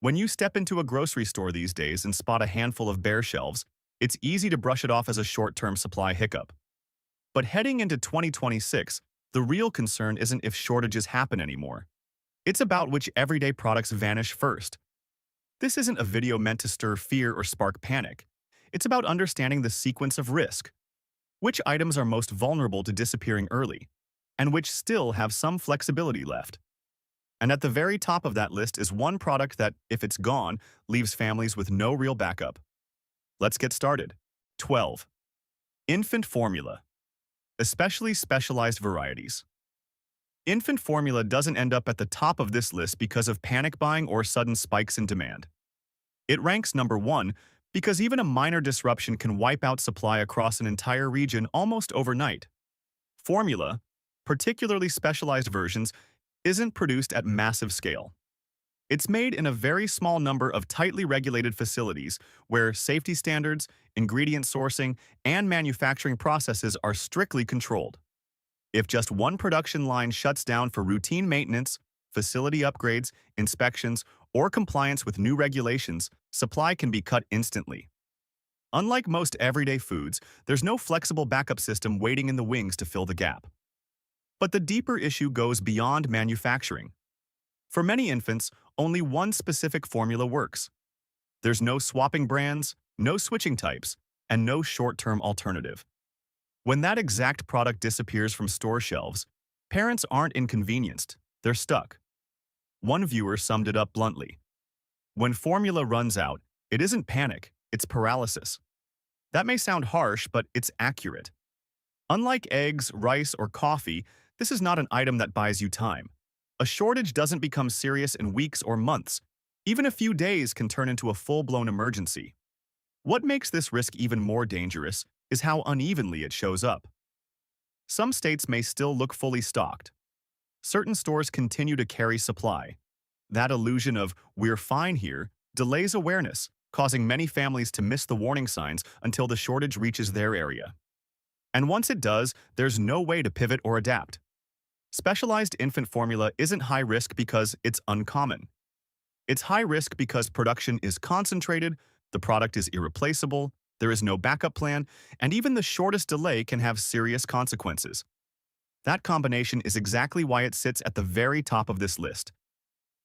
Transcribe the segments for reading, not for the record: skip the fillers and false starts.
When you step into a grocery store these days and spot a handful of bare shelves, it's easy to brush it off as a short-term supply hiccup. But heading into 2026, the real concern isn't if shortages happen anymore. It's about which everyday products vanish first. This isn't a video meant to stir fear or spark panic. It's about understanding the sequence of risk. Which items are most vulnerable to disappearing early, and which still have some flexibility left. And at the very top of that list is one product that, if it's gone, leaves families with no real backup. Let's get started. 12. Infant formula, especially specialized varieties. Infant formula doesn't end up at the top of this list because of panic buying or sudden spikes in demand. It ranks number 1 because even a minor disruption can wipe out supply across an entire region almost overnight. Formula, particularly specialized versions, isn't produced at massive scale. It's made in a very small number of tightly regulated facilities where safety standards, ingredient sourcing, and manufacturing processes are strictly controlled. If just one production line shuts down for routine maintenance, facility upgrades, inspections, or compliance with new regulations, supply can be cut instantly. Unlike most everyday foods, there's no flexible backup system waiting in the wings to fill the gap. But the deeper issue goes beyond manufacturing. For many infants, only one specific formula works. There's no swapping brands, no switching types, and no short-term alternative. When that exact product disappears from store shelves, parents aren't inconvenienced, they're stuck. One viewer summed it up bluntly. When formula runs out, it isn't panic, it's paralysis. That may sound harsh, but it's accurate. Unlike eggs, rice, or coffee, this is not an item that buys you time. A shortage doesn't become serious in weeks or months. Even a few days can turn into a full-blown emergency. What makes this risk even more dangerous is how unevenly it shows up. Some states may still look fully stocked. Certain stores continue to carry supply. That illusion of "we're fine here" delays awareness, causing many families to miss the warning signs until the shortage reaches their area. And once it does, there's no way to pivot or adapt. Specialized infant formula isn't high risk because it's uncommon. It's high risk because production is concentrated, the product is irreplaceable, there is no backup plan, and even the shortest delay can have serious consequences. That combination is exactly why it sits at the very top of this list.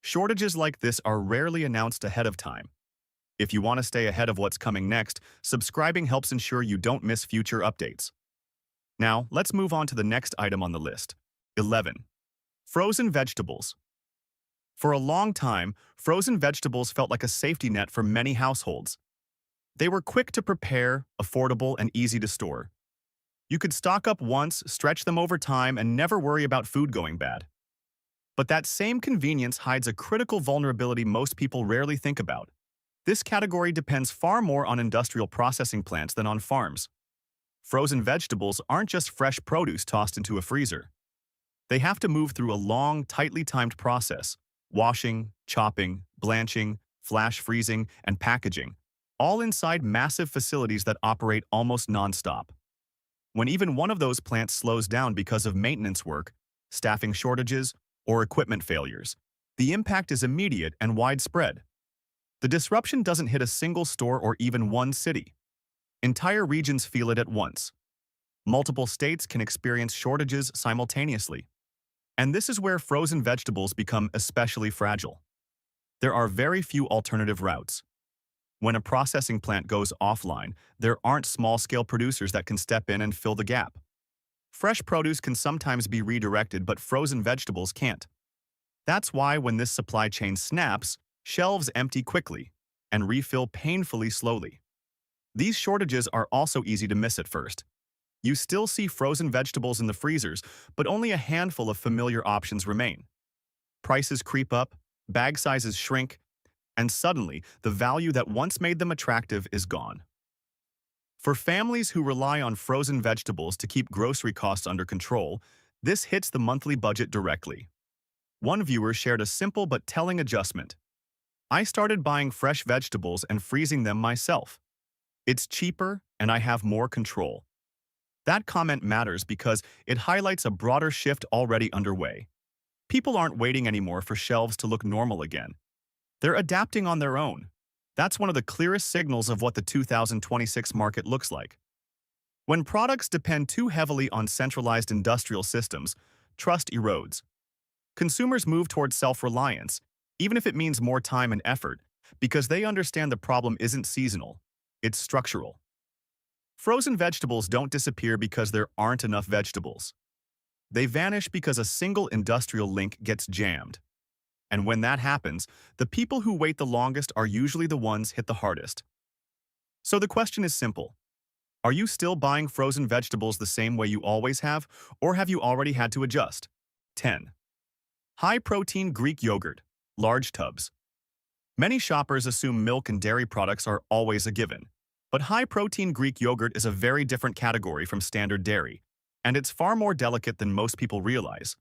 Shortages like this are rarely announced ahead of time. If you want to stay ahead of what's coming next, subscribing helps ensure you don't miss future updates. Now, let's move on to the next item on the list. 11. Frozen vegetables. For a long time, frozen vegetables felt like a safety net for many households. They were quick to prepare, affordable, and easy to store. You could stock up once, stretch them over time, and never worry about food going bad. But that same convenience hides a critical vulnerability most people rarely think about. This category depends far more on industrial processing plants than on farms. Frozen vegetables aren't just fresh produce tossed into a freezer. They have to move through a long, tightly timed process: washing, chopping, blanching, flash freezing, and packaging, all inside massive facilities that operate almost non-stop. When even one of those plants slows down because of maintenance work, staffing shortages, or equipment failures, the impact is immediate and widespread. The disruption doesn't hit a single store or even one city. Entire regions feel it at once. Multiple states can experience shortages simultaneously. And this is where frozen vegetables become especially fragile. There are very few alternative routes. When a processing plant goes offline, there aren't small-scale producers that can step in and fill the gap. Fresh produce can sometimes be redirected, but frozen vegetables can't. That's why when this supply chain snaps, shelves empty quickly and refill painfully slowly. These shortages are also easy to miss at first. You still see frozen vegetables in the freezers, but only a handful of familiar options remain. Prices creep up, bag sizes shrink, and suddenly the value that once made them attractive is gone. For families who rely on frozen vegetables to keep grocery costs under control, this hits the monthly budget directly. One viewer shared a simple but telling adjustment. "I started buying fresh vegetables and freezing them myself. It's cheaper and I have more control." That comment matters because it highlights a broader shift already underway. People aren't waiting anymore for shelves to look normal again. They're adapting on their own. That's one of the clearest signals of what the 2026 market looks like. When products depend too heavily on centralized industrial systems, trust erodes. Consumers move towards self-reliance, even if it means more time and effort, because they understand the problem isn't seasonal, it's structural. Frozen vegetables don't disappear because there aren't enough vegetables. They vanish because a single industrial link gets jammed. And when that happens, the people who wait the longest are usually the ones hit the hardest. So the question is simple. Are you still buying frozen vegetables the same way you always have, or have you already had to adjust? 10. High-protein Greek yogurt, large tubs. Many shoppers assume milk and dairy products are always a given, but high-protein Greek yogurt is a very different category from standard dairy, and it's far more delicate than most people realize.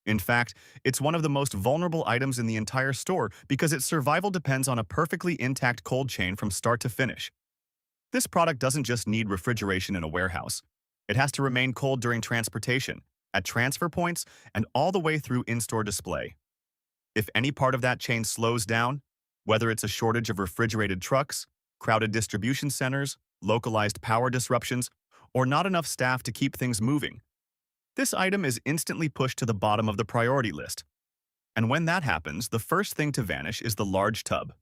In fact, it's one of the most vulnerable items in the entire store because its survival depends on a perfectly intact cold chain from start to finish. This product doesn't just need refrigeration in a warehouse. It has to remain cold during transportation, at transfer points, and all the way through in-store display. If any part of that chain slows down, whether it's a shortage of refrigerated trucks, crowded distribution centers, localized power disruptions, or not enough staff to keep things moving, this item is instantly pushed to the bottom of the priority list. And when that happens, the first thing to vanish is the large tub.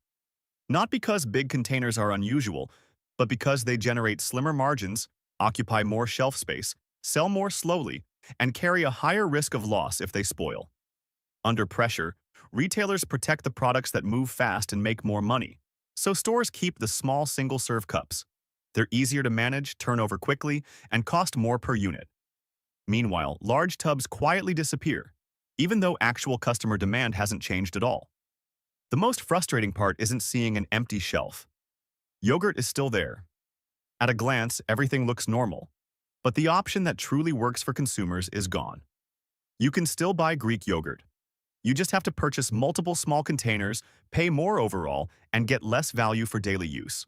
Not because big containers are unusual, but because they generate slimmer margins, occupy more shelf space, sell more slowly, and carry a higher risk of loss if they spoil. Under pressure, retailers protect the products that move fast and make more money, so stores keep the small single-serve cups. They're easier to manage, turn over quickly, and cost more per unit. Meanwhile, large tubs quietly disappear, even though actual customer demand hasn't changed at all. The most frustrating part isn't seeing an empty shelf. Yogurt is still there. At a glance, everything looks normal, but the option that truly works for consumers is gone. You can still buy Greek yogurt. You just have to purchase multiple small containers, pay more overall, and get less value for daily use.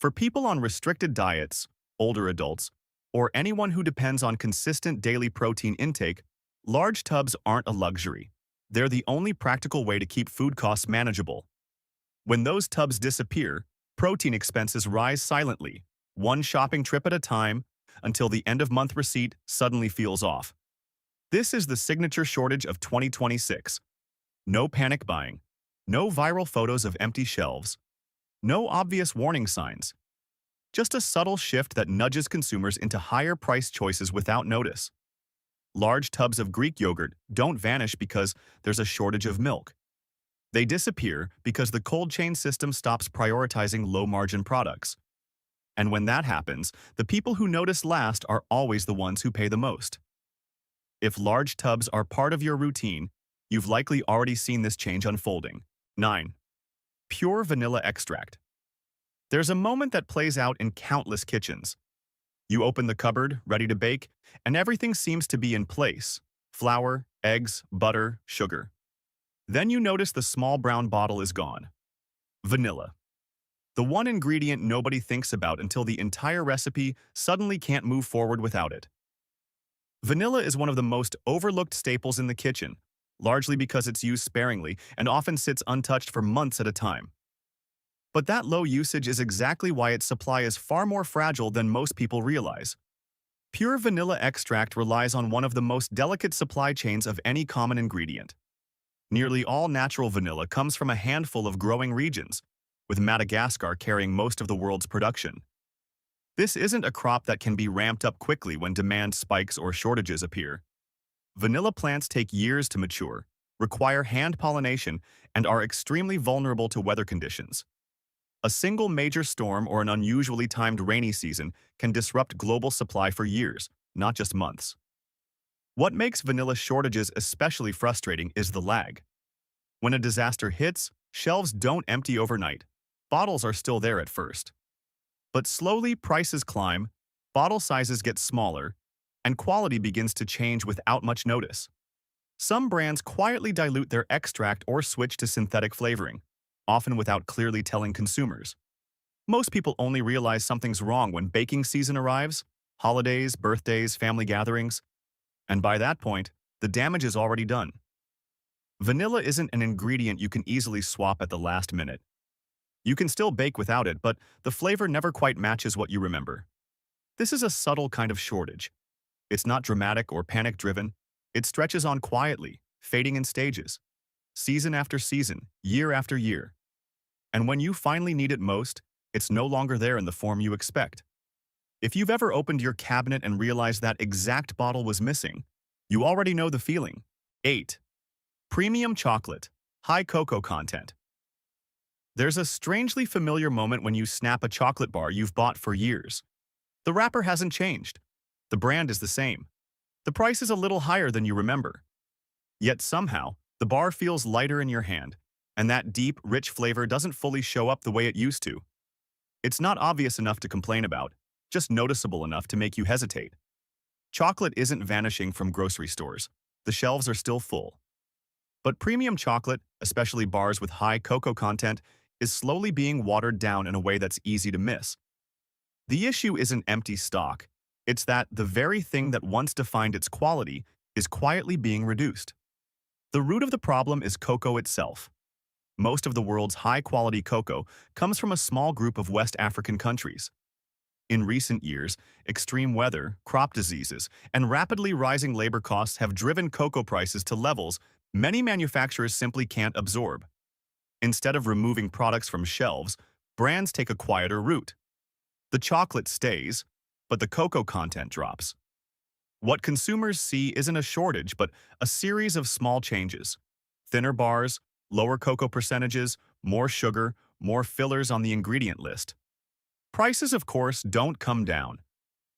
For people on restricted diets, older adults, or anyone who depends on consistent daily protein intake, large tubs aren't a luxury. They're the only practical way to keep food costs manageable. When those tubs disappear, protein expenses rise silently, one shopping trip at a time, until the end-of-month receipt suddenly feels off. This is the signature shortage of 2026. No panic buying, no viral photos of empty shelves, no obvious warning signs. Just a subtle shift that nudges consumers into higher-priced choices without notice. Large tubs of Greek yogurt don't vanish because there's a shortage of milk. They disappear because the cold chain system stops prioritizing low-margin products. And when that happens, the people who notice last are always the ones who pay the most. If large tubs are part of your routine, you've likely already seen this change unfolding. 9. Pure vanilla extract. There's a moment that plays out in countless kitchens. You open the cupboard, ready to bake, and everything seems to be in place. Flour, eggs, butter, sugar. Then you notice the small brown bottle is gone. Vanilla. The one ingredient nobody thinks about until the entire recipe suddenly can't move forward without it. Vanilla is one of the most overlooked staples in the kitchen, largely because it's used sparingly and often sits untouched for months at a time. But that low usage is exactly why its supply is far more fragile than most people realize. Pure vanilla extract relies on one of the most delicate supply chains of any common ingredient. Nearly all natural vanilla comes from a handful of growing regions, with Madagascar carrying most of the world's production. This isn't a crop that can be ramped up quickly when demand spikes or shortages appear. Vanilla plants take years to mature, require hand pollination, and are extremely vulnerable to weather conditions. A single major storm or an unusually timed rainy season can disrupt global supply for years, not just months. What makes vanilla shortages especially frustrating is the lag. When a disaster hits, shelves don't empty overnight. Bottles are still there at first. But slowly, prices climb, bottle sizes get smaller, and quality begins to change without much notice. Some brands quietly dilute their extract or switch to synthetic flavoring, often without clearly telling consumers. Most people only realize something's wrong when baking season arrives, holidays, birthdays, family gatherings, and by that point, the damage is already done. Vanilla isn't an ingredient you can easily swap at the last minute. You can still bake without it, but the flavor never quite matches what you remember. This is a subtle kind of shortage. It's not dramatic or panic-driven. It stretches on quietly, fading in stages, season after season, year after year. And when you finally need it most, it's no longer there in the form you expect. If you've ever opened your cabinet and realized that exact bottle was missing, you already know the feeling. 8. Premium chocolate, high cocoa content. There's a strangely familiar moment when you snap a chocolate bar you've bought for years. The wrapper hasn't changed. The brand is the same. The price is a little higher than you remember. Yet somehow, the bar feels lighter in your hand, and that deep, rich flavor doesn't fully show up the way it used to. It's not obvious enough to complain about, just noticeable enough to make you hesitate. Chocolate isn't vanishing from grocery stores. The shelves are still full. But premium chocolate, especially bars with high cocoa content, is slowly being watered down in a way that's easy to miss. The issue isn't empty stock. It's that the very thing that once defined its quality is quietly being reduced. The root of the problem is cocoa itself. Most of the world's high-quality cocoa comes from a small group of West African countries. In recent years, extreme weather, crop diseases, and rapidly rising labor costs have driven cocoa prices to levels many manufacturers simply can't absorb. Instead of removing products from shelves, brands take a quieter route. The chocolate stays, but the cocoa content drops. What consumers see isn't a shortage, but a series of small changes. Thinner bars, lower cocoa percentages, more sugar, more fillers on the ingredient list. Prices, of course, don't come down.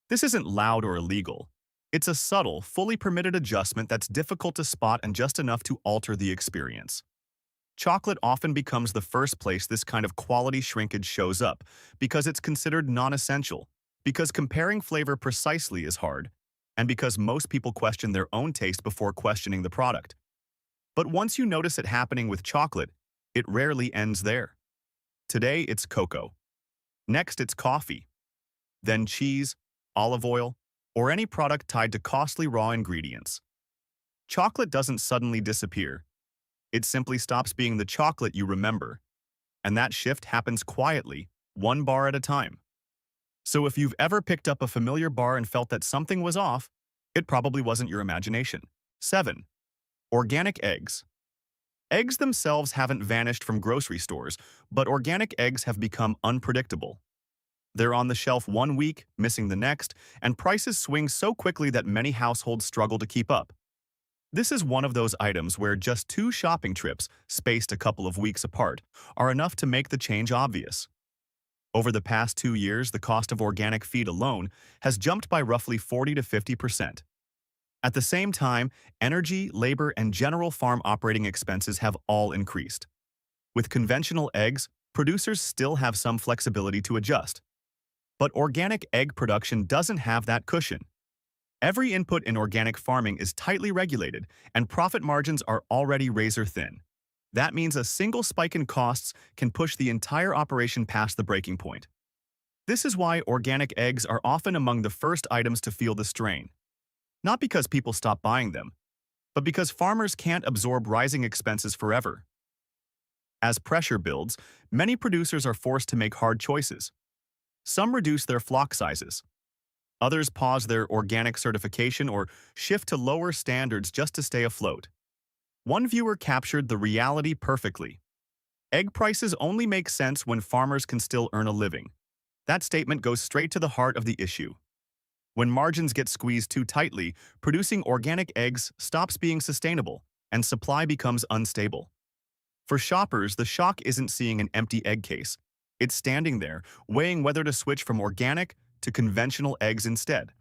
This isn't loud or illegal. It's a subtle, fully permitted adjustment that's difficult to spot and just enough to alter the experience. Chocolate often becomes the first place this kind of quality shrinkage shows up because it's considered non-essential, because comparing flavor precisely is hard, and because most people question their own taste before questioning the product. But once you notice it happening with chocolate, it rarely ends there. Today, it's cocoa. Next, it's coffee. Then cheese, olive oil, or any product tied to costly raw ingredients. Chocolate doesn't suddenly disappear. It simply stops being the chocolate you remember. And that shift happens quietly, one bar at a time. So if you've ever picked up a familiar bar and felt that something was off, it probably wasn't your imagination. 7. Organic eggs. Eggs themselves haven't vanished from grocery stores, but organic eggs have become unpredictable. They're on the shelf one week, missing the next, and prices swing so quickly that many households struggle to keep up. This is one of those items where just 2 shopping trips, spaced a couple of weeks apart, are enough to make the change obvious. Over the past 2 years, the cost of organic feed alone has jumped by roughly 40 to 50%. At the same time, energy, labor, and general farm operating expenses have all increased. With conventional eggs, producers still have some flexibility to adjust. But organic egg production doesn't have that cushion. Every input in organic farming is tightly regulated, and profit margins are already razor-thin. That means a single spike in costs can push the entire operation past the breaking point. This is why organic eggs are often among the first items to feel the strain. Not because people stop buying them, but because farmers can't absorb rising expenses forever. As pressure builds, many producers are forced to make hard choices. Some reduce their flock sizes. Others pause their organic certification or shift to lower standards just to stay afloat. One viewer captured the reality perfectly. Egg prices only make sense when farmers can still earn a living. That statement goes straight to the heart of the issue. When margins get squeezed too tightly, producing organic eggs stops being sustainable, and supply becomes unstable. For shoppers, the shock isn't seeing an empty egg case. It's standing there, weighing whether to switch from organic to conventional eggs instead.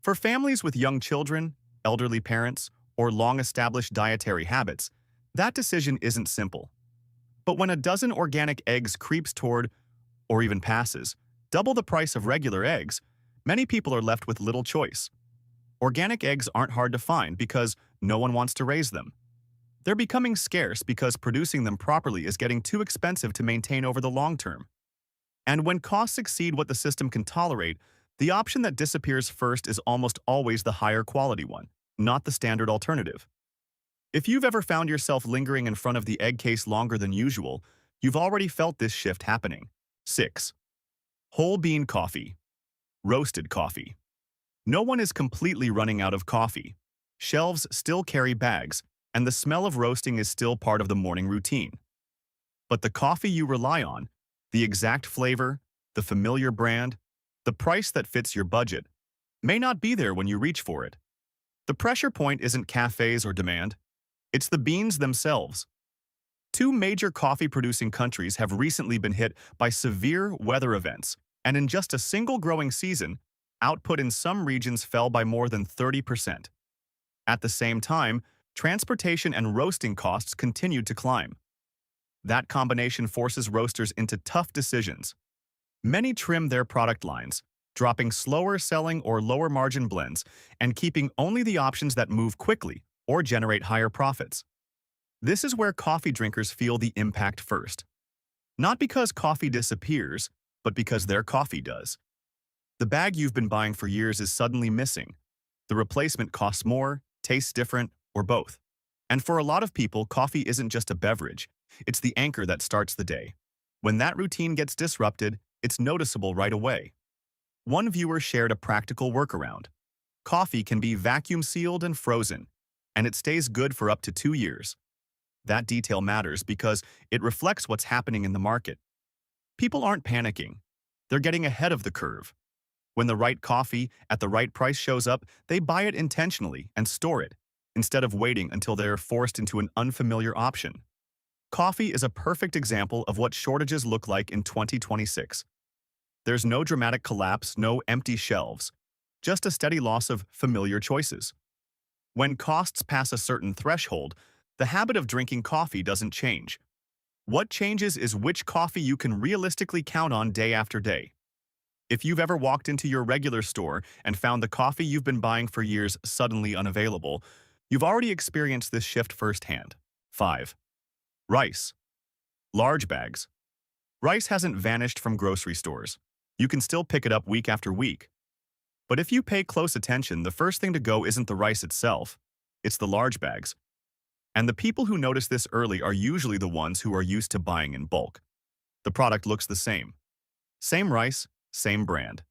For families with young children, elderly parents, or long-established dietary habits, that decision isn't simple. But when a dozen organic eggs creeps toward, or even passes, double the price of regular eggs, many people are left with little choice. Organic eggs aren't hard to find because no one wants to raise them. They're becoming scarce because producing them properly is getting too expensive to maintain over the long term. And when costs exceed what the system can tolerate, the option that disappears first is almost always the higher quality one, not the standard alternative. If you've ever found yourself lingering in front of the egg case longer than usual, you've already felt this shift happening. 6. Whole bean coffee. Roasted coffee. No one is completely running out of coffee. Shelves still carry bags, and the smell of roasting is still part of the morning routine. But the coffee you rely on, the exact flavor, the familiar brand, the price that fits your budget, may not be there when you reach for it. The pressure point isn't cafes or demand. It's the beans themselves. Two major coffee-producing countries have recently been hit by severe weather events, and in just a single growing season, output in some regions fell by more than 30%. At the same time, transportation and roasting costs continued to climb. That combination forces roasters into tough decisions. Many trim their product lines, dropping slower-selling or lower-margin blends and keeping only the options that move quickly or generate higher profits. This is where coffee drinkers feel the impact first. Not because coffee disappears, but because their coffee does. The bag you've been buying for years is suddenly missing. The replacement costs more, tastes different, or both. And for a lot of people, coffee isn't just a beverage. It's the anchor that starts the day. When that routine gets disrupted, it's noticeable right away. One viewer shared a practical workaround. Coffee can be vacuum sealed and frozen, and it stays good for up to 2 years. That detail matters because it reflects what's happening in the market. People aren't panicking. They're getting ahead of the curve. When the right coffee at the right price shows up, they buy it intentionally and store it, instead of waiting until they're forced into an unfamiliar option. Coffee is a perfect example of what shortages look like in 2026. There's no dramatic collapse, no empty shelves, just a steady loss of familiar choices. When costs pass a certain threshold, the habit of drinking coffee doesn't change. What changes is which coffee you can realistically count on day after day. If you've ever walked into your regular store and found the coffee you've been buying for years suddenly unavailable, you've already experienced this shift firsthand. 5. Rice. Large bags. Rice hasn't vanished from grocery stores. You can still pick it up week after week. But if you pay close attention, the first thing to go isn't the rice itself, it's the large bags. And the people who notice this early are usually the ones who are used to buying in bulk. The product looks the same. Same rice, same brand.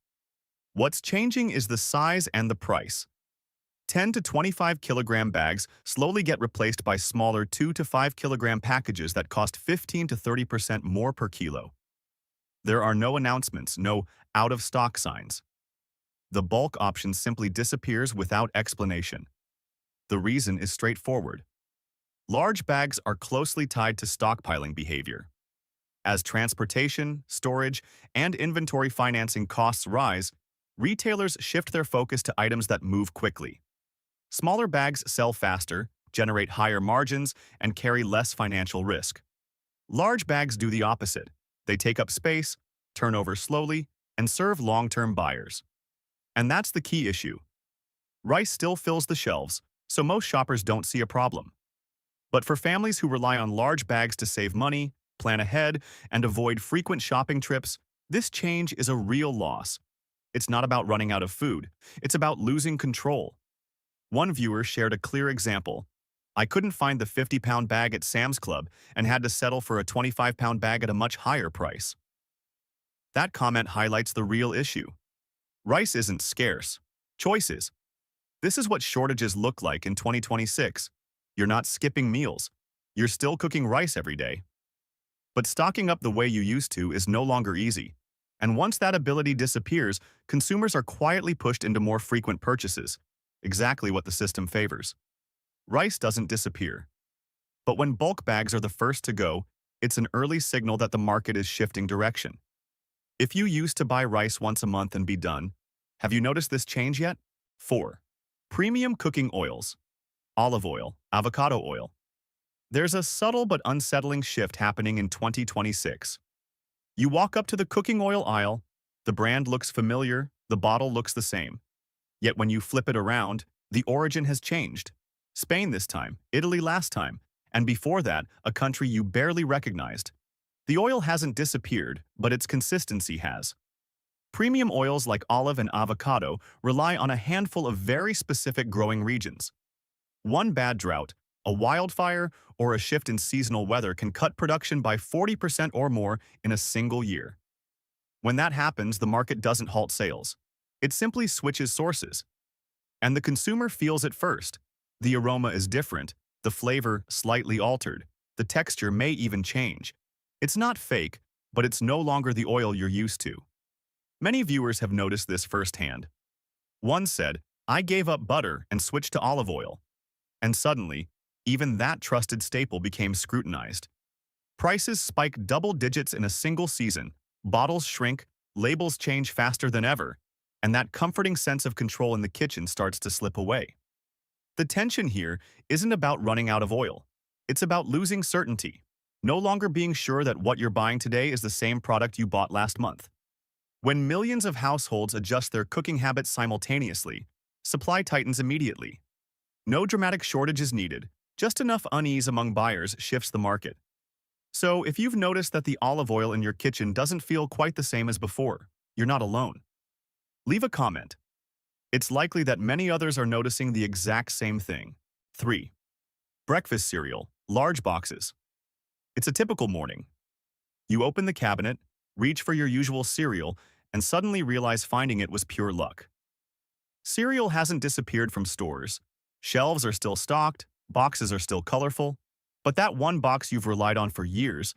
What's changing is the size and the price. 10 to 25 kilogram bags slowly get replaced by smaller 2 to 5 kilogram packages that cost 15 to 30% more per kilo. There are no announcements, no out-of-stock signs. The bulk option simply disappears without explanation. The reason is straightforward. Large bags are closely tied to stockpiling behavior. As transportation, storage, and inventory financing costs rise, retailers shift their focus to items that move quickly. Smaller bags sell faster, generate higher margins, and carry less financial risk. Large bags do the opposite. They take up space, turn over slowly, and serve long-term buyers. And that's the key issue. Rice still fills the shelves, so most shoppers don't see a problem. But for families who rely on large bags to save money, plan ahead, and avoid frequent shopping trips, this change is a real loss. It's not about running out of food. It's about losing control. One viewer shared a clear example. I couldn't find the 50-pound bag at Sam's Club and had to settle for a 25-pound bag at a much higher price. That comment highlights the real issue. Rice isn't scarce. Choice is. This is what shortages look like in 2026. You're not skipping meals. You're still cooking rice every day. But stocking up the way you used to is no longer easy. And once that ability disappears, consumers are quietly pushed into more frequent purchases, exactly what the system favors. Rice doesn't disappear. But when bulk bags are the first to go, it's an early signal that the market is shifting direction. If you used to buy rice once a month and be done, have you noticed this change yet? 4. Premium cooking oils. Olive oil, avocado oil. There's a subtle but unsettling shift happening in 2026. You walk up to the cooking oil aisle, the brand looks familiar, the bottle looks the same. Yet when you flip it around, the origin has changed. Spain this time, Italy last time, and before that, a country you barely recognized. The oil hasn't disappeared, but its consistency has. Premium oils like olive and avocado rely on a handful of very specific growing regions. One bad drought, A wildfire or a shift in seasonal weather can cut production by 40% or more in a single year. When that happens, the market doesn't halt sales. It simply switches sources. And the consumer feels it first. The aroma is different, the flavor slightly altered, the texture may even change. It's not fake, but it's no longer the oil you're used to. Many viewers have noticed this firsthand. One said, "I gave up butter and switched to olive oil." And suddenly, even that trusted staple became scrutinized. Prices spike double digits in a single season, bottles shrink, labels change faster than ever, and that comforting sense of control in the kitchen starts to slip away. The tension here isn't about running out of oil. It's about losing certainty, no longer being sure that what you're buying today is the same product you bought last month. When millions of households adjust their cooking habits simultaneously, supply tightens immediately. No dramatic shortage is needed, just enough unease among buyers shifts the market. So if you've noticed that the olive oil in your kitchen doesn't feel quite the same as before, you're not alone. Leave a comment. It's likely that many others are noticing the exact same thing. 3. Breakfast cereal, large boxes. It's a typical morning. You open the cabinet, reach for your usual cereal, and suddenly realize finding it was pure luck. Cereal hasn't disappeared from stores. Shelves are still stocked, boxes are still colorful, but that one box you've relied on for years,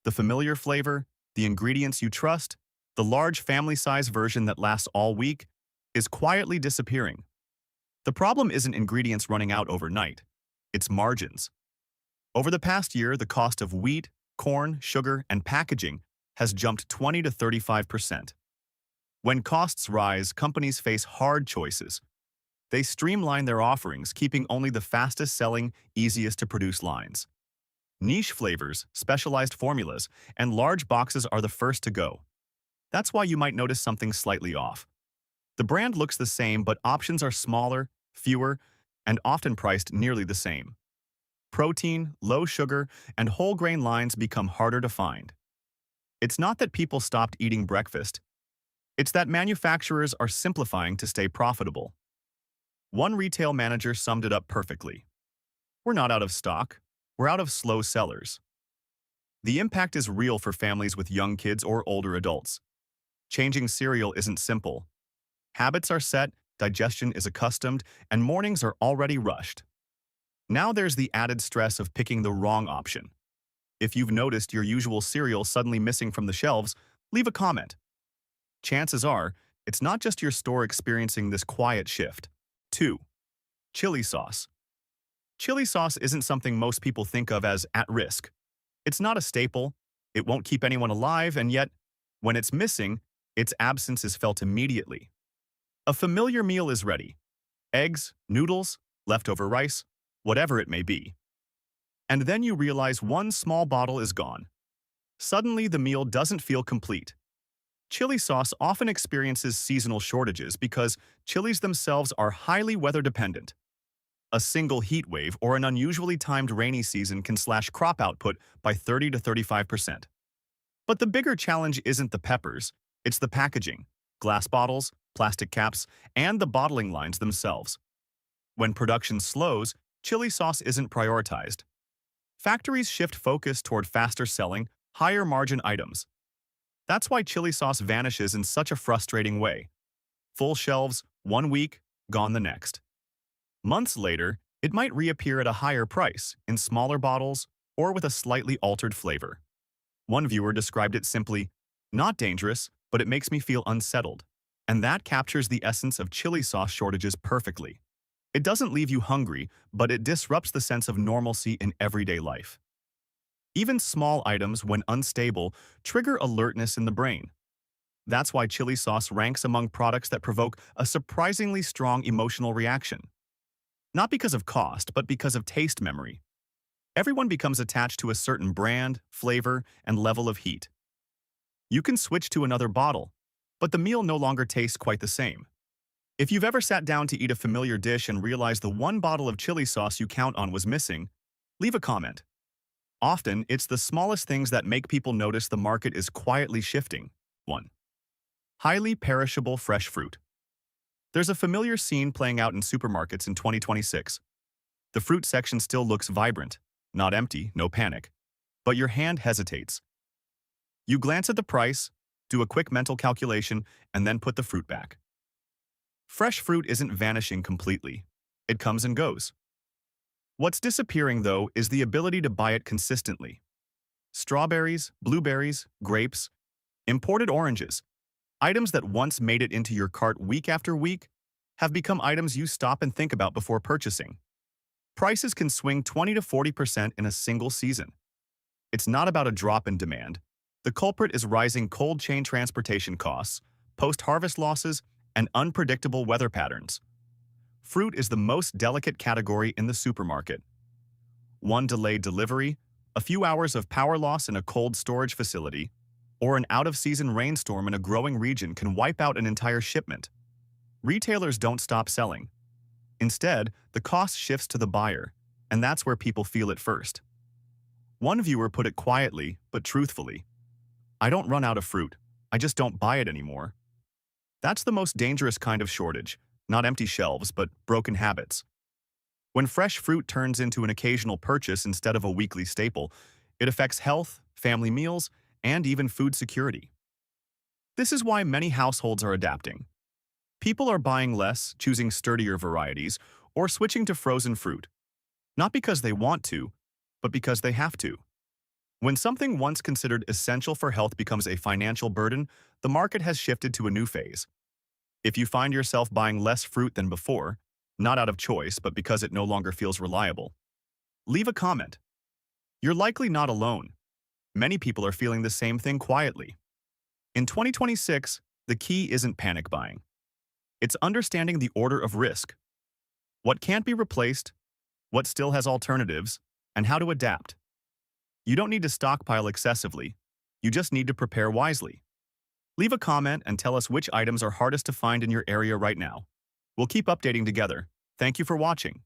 the familiar flavor, the ingredients you trust, the large family-size version that lasts all week, is quietly disappearing. The problem isn't ingredients running out overnight. It's margins. Over the past year, the cost of wheat, corn, sugar, and packaging has jumped 20 to 35%. When costs rise, companies face hard choices. They streamline their offerings, keeping only the fastest-selling, easiest-to-produce lines. Niche flavors, specialized formulas, and large boxes are the first to go. That's why you might notice something slightly off. The brand looks the same, but options are smaller, fewer, and often priced nearly the same. Protein, low sugar, and whole grain lines become harder to find. It's not that people stopped eating breakfast. It's that manufacturers are simplifying to stay profitable. One retail manager summed it up perfectly. "We're not out of stock. We're out of slow sellers." The impact is real for families with young kids or older adults. Changing cereal isn't simple. Habits are set, digestion is accustomed, and mornings are already rushed. Now there's the added stress of picking the wrong option. If you've noticed your usual cereal suddenly missing from the shelves, leave a comment. Chances are, it's not just your store experiencing this quiet shift. 2. Chili sauce. Chili sauce isn't something most people think of as at risk. It's not a staple, it won't keep anyone alive, and yet, when it's missing, its absence is felt immediately. A familiar meal is ready. Eggs, noodles, leftover rice, whatever it may be. And then you realize one small bottle is gone. Suddenly, the meal doesn't feel complete. Chili sauce often experiences seasonal shortages because chilies themselves are highly weather-dependent. A single heat wave or an unusually timed rainy season can slash crop output by 30 to 35%. But the bigger challenge isn't the peppers, it's the packaging, glass bottles, plastic caps, and the bottling lines themselves. When production slows, chili sauce isn't prioritized. Factories shift focus toward faster-selling, higher-margin items. That's why chili sauce vanishes in such a frustrating way. Full shelves, 1 week, gone the next. Months later, it might reappear at a higher price, in smaller bottles, or with a slightly altered flavor. One viewer described it simply, "Not dangerous, but it makes me feel unsettled." And that captures the essence of chili sauce shortages perfectly. It doesn't leave you hungry, but it disrupts the sense of normalcy in everyday life. Even small items, when unstable, trigger alertness in the brain. That's why chili sauce ranks among products that provoke a surprisingly strong emotional reaction. Not because of cost, but because of taste memory. Everyone becomes attached to a certain brand, flavor, and level of heat. You can switch to another bottle, but the meal no longer tastes quite the same. If you've ever sat down to eat a familiar dish and realized the one bottle of chili sauce you count on was missing, leave a comment. Often, it's the smallest things that make people notice the market is quietly shifting. 1. Highly perishable fresh fruit. There's a familiar scene playing out in supermarkets in 2026. The fruit section still looks vibrant, not empty, no panic. But your hand hesitates. You glance at the price, do a quick mental calculation, and then put the fruit back. Fresh fruit isn't vanishing completely. It comes and goes. What's disappearing, though, is the ability to buy it consistently. Strawberries, blueberries, grapes, imported oranges, items that once made it into your cart week after week, have become items you stop and think about before purchasing. Prices can swing 20 to 40% in a single season. It's not about a drop in demand. The culprit is rising cold chain transportation costs, post-harvest losses, and unpredictable weather patterns. Fruit is the most delicate category in the supermarket. One delayed delivery, a few hours of power loss in a cold storage facility, or an out-of-season rainstorm in a growing region can wipe out an entire shipment. Retailers don't stop selling. Instead, the cost shifts to the buyer, and that's where people feel it first. One viewer put it quietly, but truthfully. "I don't run out of fruit. I just don't buy it anymore." That's the most dangerous kind of shortage, not empty shelves, but broken habits. When fresh fruit turns into an occasional purchase instead of a weekly staple, it affects health, family meals, and even food security. This is why many households are adapting. People are buying less, choosing sturdier varieties, or switching to frozen fruit. Not because they want to, but because they have to. When something once considered essential for health becomes a financial burden, the market has shifted to a new phase. If you find yourself buying less fruit than before, not out of choice, but because it no longer feels reliable, leave a comment. You're likely not alone. Many people are feeling the same thing quietly. In 2026, the key isn't panic buying. It's understanding the order of risk. What can't be replaced, what still has alternatives, and how to adapt. You don't need to stockpile excessively. You just need to prepare wisely. Leave a comment and tell us which items are hardest to find in your area right now. We'll keep updating together. Thank you for watching.